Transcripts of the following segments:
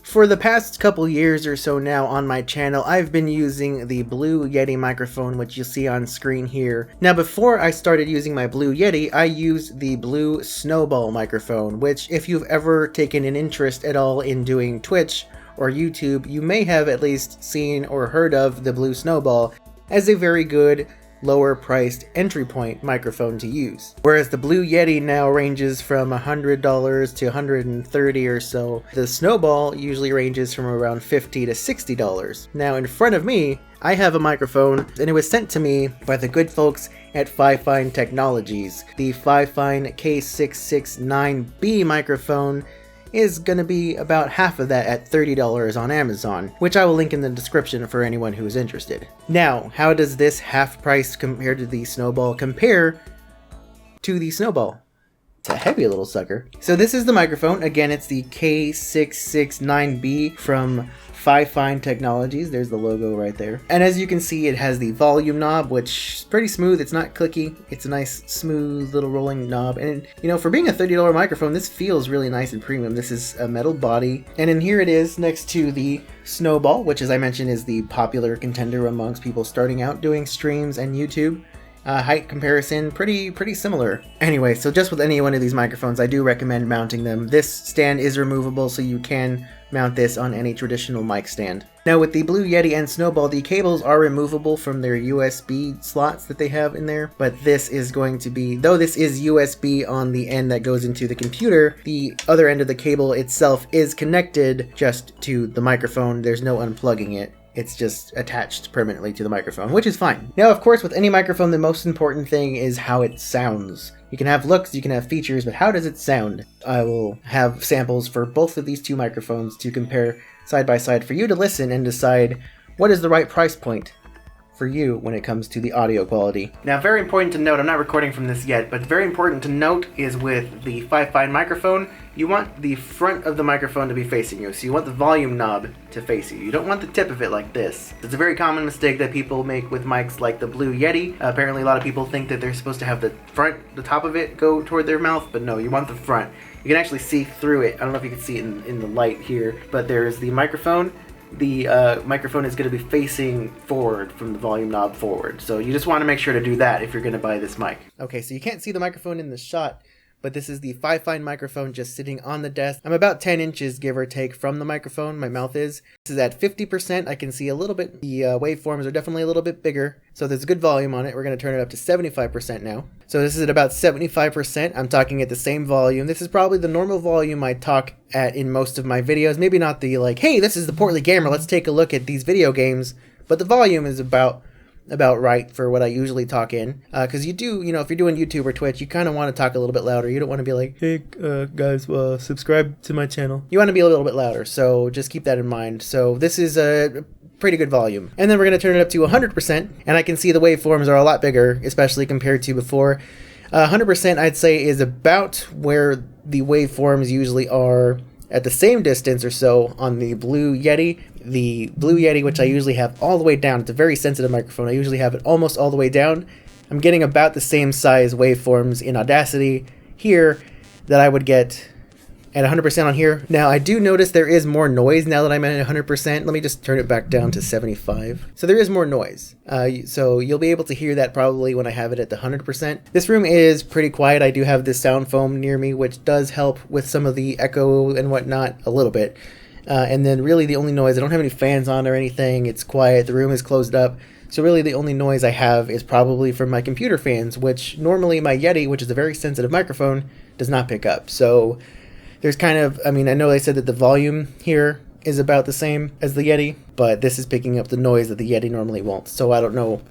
For the past couple years or so now on my channel, I've been using the Blue Yeti microphone, which you see on screen here. Now before I started using my Blue Yeti, I used the Blue Snowball microphone, which if you've ever taken an interest at all in doing Twitch or YouTube, you may have at least seen or heard of the Blue Snowball as a very good lower priced entry point microphone to use. Whereas the Blue Yeti now ranges from $100 to $130 or so, the Snowball usually ranges from around $50 to $60. Now in front of me, I have a microphone, and it was sent to me by the good folks at Fifine Technologies. The Fifine K669 microphone is gonna be about half of that at $30 on Amazon, which I will link in the description for anyone who is interested. Now, how does this half price compared to the Snowball compare to the Snowball? It's a heavy little sucker. So this is the microphone. Again, it's the K669 from Fifine Technologies. There's the logo right there. And as you can see, it has the volume knob, which is pretty smooth. It's not clicky. It's a nice, smooth little rolling knob. And you know, for being a $30 microphone, this feels really nice and premium. This is a metal body. And in here it is next to the Snowball, which as I mentioned is the popular contender amongst people starting out doing streams and YouTube. Height comparison, pretty similar. Anyway, so just with any one of these microphones, I do recommend mounting them. This stand is removable, so you can mount this on any traditional mic stand. Now with the Blue Yeti and Snowball, the cables are removable from their USB slots that they have in there, but this is going to be, though this is USB on the end that goes into the computer, the other end of the cable itself is connected just to the microphone. There's no unplugging it. It's just attached permanently to the microphone, which is fine. Now, of course, with any microphone, the most important thing is how it sounds. You can have looks, you can have features, but how does it sound? I will have samples for both of these two microphones to compare side by side for you to listen and decide what is the right price point for you when it comes to the audio quality. Now, very important to note, I'm not recording from this yet, but very important to note is with the Fifine microphone, you want the front of the microphone to be facing you. So you want the volume knob to face you. You don't want the tip of it like this. It's a very common mistake that people make with mics like the Blue Yeti. Apparently a lot of people think that they're supposed to have the top of it go toward their mouth, but no, you want the front. You can actually see through it. I don't know if you can see it in the light here, but there's the microphone. The microphone is going to be facing forward from the volume knob forward. So you just want to make sure to do that if you're going to buy this mic. Okay, so you can't see the microphone in the shot, but this is the Fifine microphone just sitting on the desk. I'm about 10 inches, give or take, from the microphone. My mouth is. This is at 50%. I can see a little bit. The waveforms are definitely a little bit bigger. So there's good volume on it. We're going to turn it up to 75% now. So this is at about 75%. I'm talking at the same volume. This is probably the normal volume I talk at in most of my videos. Maybe not the like, hey, this is the portly gamer, let's take a look at these video games. But the volume is about right for what I usually talk in. Because you do, you know, if you're doing YouTube or Twitch, you kind of want to talk a little bit louder. You don't want to be like, hey, guys, subscribe to my channel. You want to be a little bit louder, so just keep that in mind. So this is a pretty good volume. And then we're going to turn it up to 100%, and I can see the waveforms are a lot bigger, especially compared to before. 100% I'd say is about where the waveforms usually are at the same distance or so on the Blue Yeti. The Blue Yeti, which I usually have all the way down, it's a very sensitive microphone, I usually have it almost all the way down. I'm getting about the same size waveforms in Audacity here that I would get at 100% on here. Now, I do notice there is more noise now that I'm at 100%. Let me just turn it back down to 75. So there is more noise. So you'll be able to hear that probably when I have it at the 100%. This room is pretty quiet. I do have this sound foam near me, which does help with some of the echo and whatnot a little bit. And then really the only noise, I don't have any fans on or anything. It's quiet. The room is closed up. So really the only noise I have is probably from my computer fans, which normally my Yeti, which is a very sensitive microphone, does not pick up. So there's kind of, I mean, I know they said that the volume here is about the same as the Yeti, but this is picking up the noise that the Yeti normally won't. So I don't know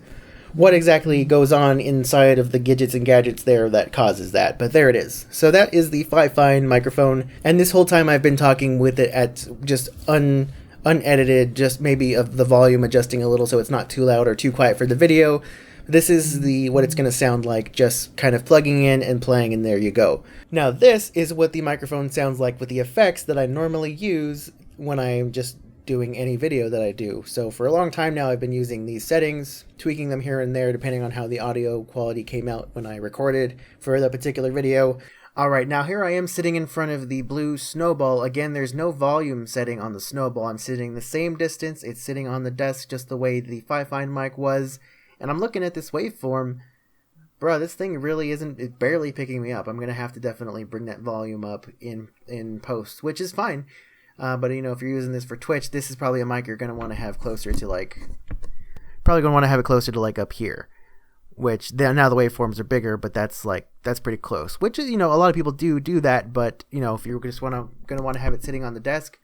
what exactly goes on inside of the gadgets and gadgets there that causes that, but there it is. So that is the Fifine microphone, and this whole time I've been talking with it at just unedited, just maybe of the volume adjusting a little so it's not too loud or too quiet for the video. This is what it's going to sound like, just kind of plugging in and playing, and there you go. Now this is what the microphone sounds like with the effects that I normally use when I'm just doing any video that I do. So for a long time now I've been using these settings, tweaking them here and there depending on how the audio quality came out when I recorded for that particular video. Alright, now here I am sitting in front of the Blue Snowball. Again, there's no volume setting on the Snowball. I'm sitting the same distance. It's sitting on the desk just the way the Fifine mic was. And I'm looking at this waveform. Bruh, this thing really isn't, it's barely picking me up. I'm going to have to definitely bring that volume up in post, which is fine. But, you know, if you're using this for Twitch, this is probably a mic you're going to want to have closer to, like, probably going to want to have it closer to, like, up here. Which, now the waveforms are bigger, but that's pretty close. Which is, you know, a lot of people do that, but, you know, if you're just going to want to have it sitting on the desk,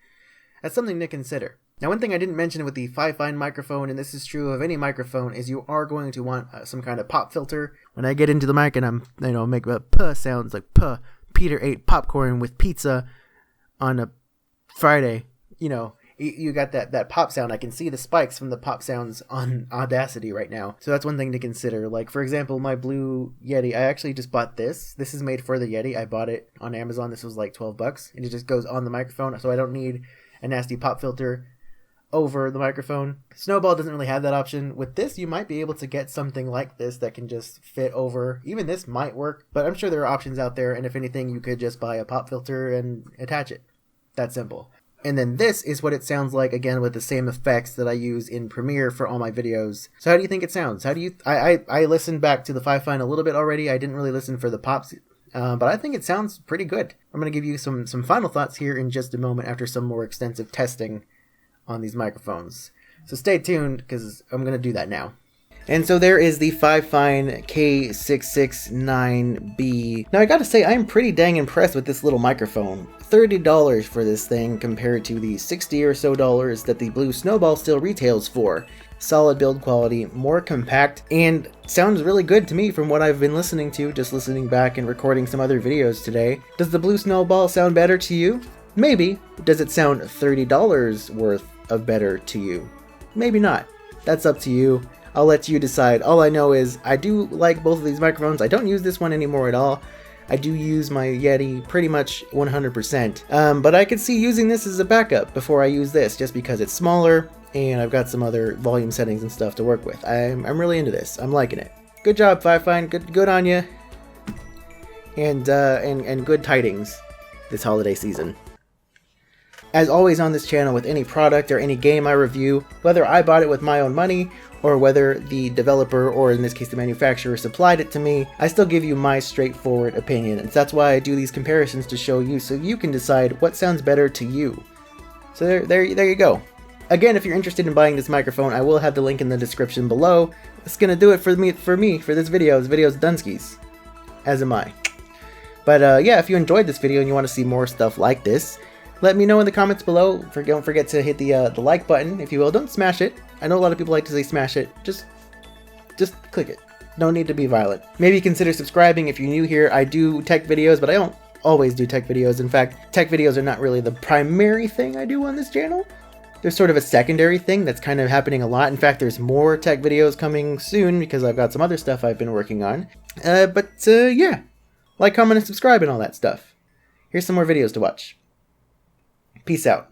that's something to consider. Now, one thing I didn't mention with the Fifine microphone, and this is true of any microphone, is you are going to want some kind of pop filter. When I get into the mic and I'm, you know, make puh sounds like puh, Peter ate popcorn with pizza on a Friday, you know, you got that pop sound. I can see the spikes from the pop sounds on Audacity right now. So that's one thing to consider. Like, for example, my Blue Yeti, I actually just bought this. This is made for the Yeti. I bought it on Amazon. This was like $12, and it just goes on the microphone, so I don't need a nasty pop filter over the microphone. Snowball doesn't really have that option. With this, you might be able to get something like this that can just fit over. Even this might work, but I'm sure there are options out there, and if anything, you could just buy a pop filter and attach it. That simple. And then this is what it sounds like, again, with the same effects that I use in Premiere for all my videos. So how do you think it sounds? How do you... I listened back to the Fifine a little bit already. I didn't really listen for the pops, but I think it sounds pretty good. I'm going to give you some final thoughts here in just a moment after some more extensive testing on these microphones. So stay tuned, because I'm going to do that now. And so there is the Fifine K669B. Now I gotta say, I'm pretty dang impressed with this little microphone. $30 for this thing compared to the $60 or so that the Blue Snowball still retails for. Solid build quality, more compact, and sounds really good to me from what I've been listening to, just listening back and recording some other videos today. Does the Blue Snowball sound better to you? Maybe. Does it sound $30 worth of better to you? Maybe not. That's up to you. I'll let you decide. All I know is I do like both of these microphones. I don't use this one anymore at all. I do use my Yeti pretty much 100%. But I could see using this as a backup before I use this, just because it's smaller and I've got some other volume settings and stuff to work with. I'm really into this. I'm liking it. Good job, Fifine. Good on you. And good tidings this holiday season. As always on this channel, with any product or any game I review, whether I bought it with my own money or whether the developer, or in this case the manufacturer, supplied it to me, I still give you my straightforward opinion. And that's why I do these comparisons, to show you so you can decide what sounds better to you. So there you go. Again, if you're interested in buying this microphone, I will have the link in the description below. It's gonna do it for me for this video. This video's Dunskies. As am I. But yeah, if you enjoyed this video and you want to see more stuff like this, let me know in the comments below. Don't forget to hit the like button, if you will. Don't smash it. I know a lot of people like to say smash it. Just click it. No need to be violent. Maybe consider subscribing if you're new here. I do tech videos, but I don't always do tech videos. In fact, tech videos are not really the primary thing I do on this channel. There's sort of a secondary thing that's kind of happening a lot. In fact, there's more tech videos coming soon because I've got some other stuff I've been working on. Yeah. Like, comment, and subscribe and all that stuff. Here's some more videos to watch. Peace out.